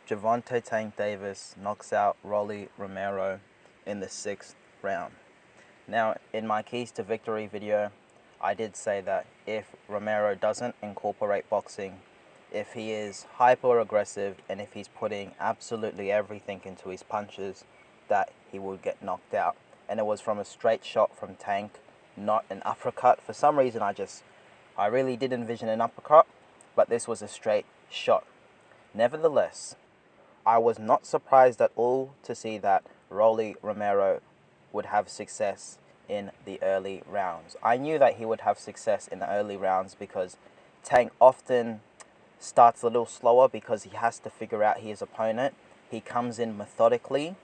Gervonta Tank Davis knocks out Rolly Romero in the 6th round. Now, in my keys to victory video, I did say that if Romero doesn't incorporate boxing, if he is hyper aggressive and if he's putting absolutely everything into his punches, that he will get knocked out. And it was from a straight shot from Tank, not an uppercut. For some reason, I really did envision an uppercut, but this was a straight shot. Nevertheless, I was not surprised at all to see that Rolly Romero would have success in the early rounds. I knew that he would have success in the early rounds because Tank often starts a little slower because he has to figure out his opponent. He comes in methodically,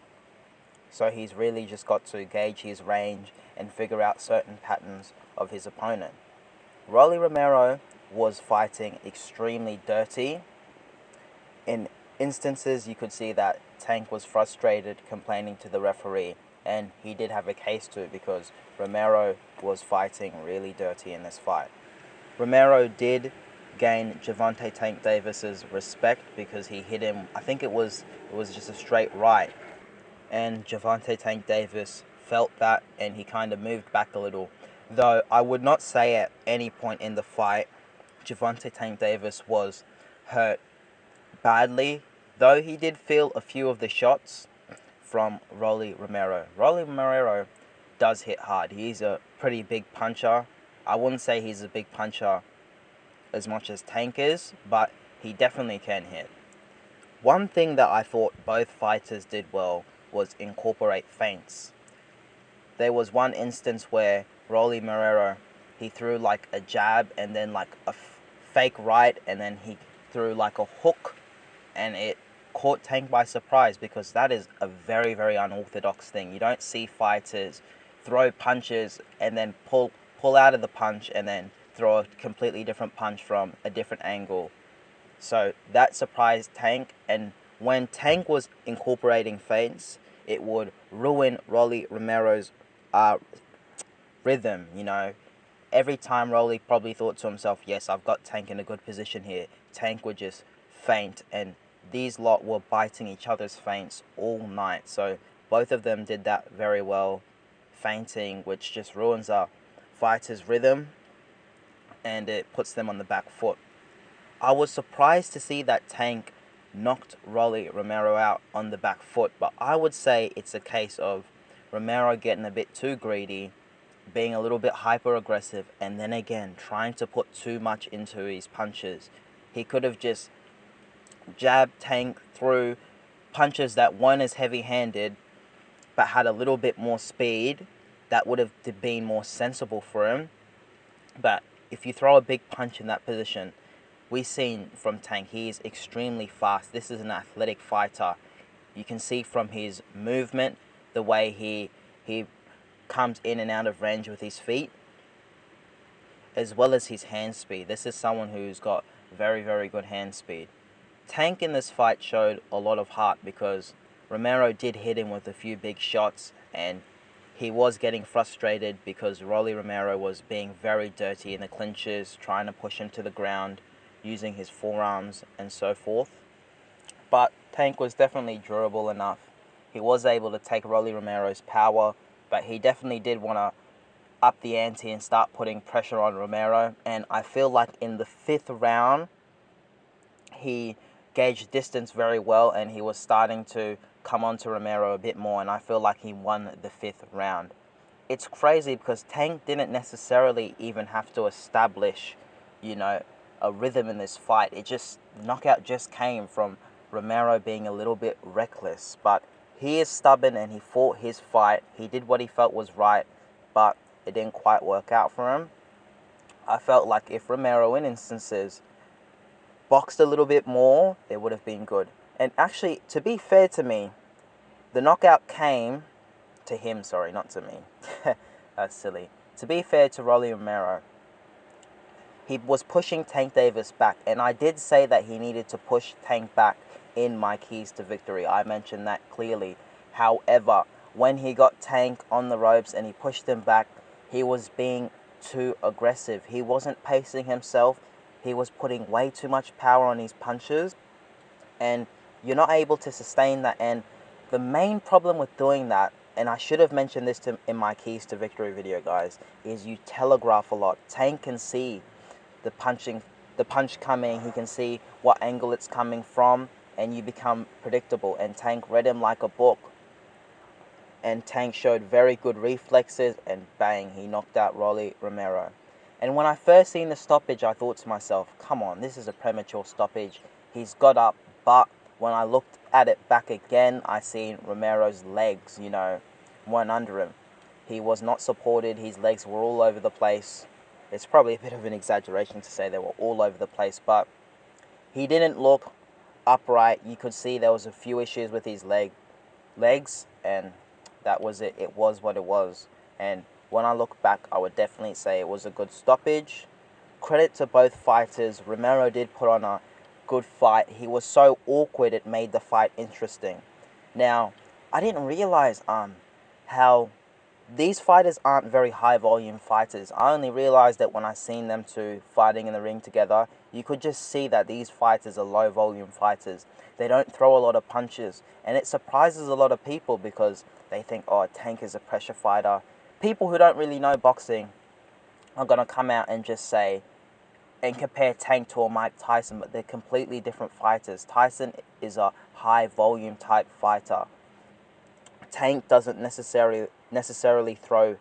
so he's really just got to gauge his range and figure out certain patterns of his opponent. Rolly Romero was fighting extremely dirty. In instances, you could see that Tank was frustrated, complaining to the referee, and he did have a case to because Romero was fighting really dirty in this fight. Romero did gain Gervonta Tank Davis's respect because he hit him, I think it was just a straight right, and Gervonta Tank Davis felt that and he kind of moved back a little. Though I would not say at any point in the fight Gervonta Tank Davis was hurt badly, though he did feel a few of the shots from Rolly Romero. Rolly Romero does hit hard. He's a pretty big puncher. I wouldn't say he's a big puncher as much as Tank is, but he definitely can hit. One thing that I thought both fighters did well was incorporate feints. There was one instance where Rolly Romero, he threw like a jab and then like a fake right, and then he threw like a hook, and it caught Tank by surprise because that is a very, very unorthodox thing. You don't see fighters throw punches and then pull out of the punch and then throw a completely different punch from a different angle. So that surprised Tank, and when Tank was incorporating feints, it would ruin Rolly Romero's rhythm, you know. Every time Rolly probably thought to himself, yes, I've got Tank in a good position here, Tank would just feint, and these lot were biting each other's feints all night. So both of them did that very well, feinting, which just ruins a fighter's rhythm and it puts them on the back foot. I was surprised to see that Tank knocked Rolly Romero out on the back foot, but I would say it's a case of Romero getting a bit too greedy, being a little bit hyper aggressive, and then again trying to put too much into his punches. He could have just jabbed Tank through punches that weren't as heavy-handed but had a little bit more speed. That would have been more sensible for him. But if you throw a big punch in that position, we've seen from Tank, he is extremely fast. This is an athletic fighter. You can see from his movement, the way he comes in and out of range with his feet, as well as his hand speed. This is someone who's got very, very good hand speed. Tank in this fight showed a lot of heart because Romero did hit him with a few big shots, and he was getting frustrated because Rolly Romero was being very dirty in the clinches, trying to push him to the ground, using his forearms and so forth. But Tank was definitely durable enough. He was able to take Rolly Romero's power, but he definitely did want to up the ante and start putting pressure on Romero. And I feel like in the 5th round, he gauged distance very well and he was starting to come on to Romero a bit more, and I feel like he won the 5th round. It's crazy because Tank didn't necessarily even have to establish, you know, a rhythm in this fight. Knockout just came from Romero being a little bit reckless, but he is stubborn and he fought his fight. He did what he felt was right, but it didn't quite work out for him. I felt like if Romero in instances boxed a little bit more, it would have been good. And actually, to be fair to me, the knockout came to him, sorry, not to me. That's silly. To be fair to Rolly Romero, he was pushing Tank Davis back, and I did say that he needed to push Tank back in my keys to victory. I mentioned that clearly. However, when he got Tank on the ropes and he pushed him back, he was being too aggressive. He wasn't pacing himself. He was putting way too much power on his punches, and You're not able to sustain that, and the main problem with doing that, and I should have mentioned this in my Keys to Victory video, guys, is you telegraph a lot. Tank can see the punch coming, he can see what angle it's coming from, and you become predictable. And Tank read him like a book, and Tank showed very good reflexes, and bang, he knocked out Romero. And when I first seen the stoppage, I thought to myself, come on, this is a premature stoppage. He's got up, but when I looked at it back again, I seen Romero's legs, weren't under him. He was not supported, his legs were all over the place. It's probably a bit of an exaggeration to say they were all over the place, but he didn't look upright. You could see there was a few issues with his legs, and that was it. It was what it was. And when I look back, I would definitely say it was a good stoppage. Credit to both fighters. Romero did put on a good fight. He was so awkward, it made the fight interesting. Now, I didn't realize how these fighters aren't very high volume fighters. I only realized that when I seen them two fighting in the ring together. You could just see that these fighters are low volume fighters. They don't throw a lot of punches, and it surprises a lot of people because they think, oh, Tank is a pressure fighter. People who don't really know boxing are going to come out and just say and compare Tank to a Mike Tyson, but they're completely different fighters. Tyson is a high volume type fighter. Tank doesn't necessarily throw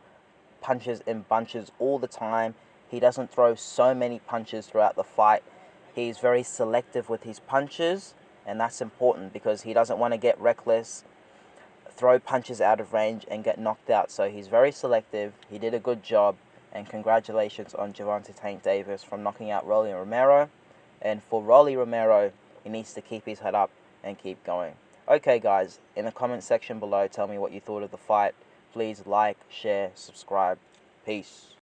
punches in bunches all the time. He doesn't throw so many punches throughout the fight. He's very selective with his punches, and that's important because he doesn't want to get reckless, throw punches out of range, and get knocked out. So he's very selective. He did a good job, and congratulations on Gervonta Tank Davis from knocking out Rolly Romero. And for Rolly Romero, he needs to keep his head up and keep going. Okay, guys, in the comment section below, tell me what you thought of the fight. Please like, share, subscribe. Peace.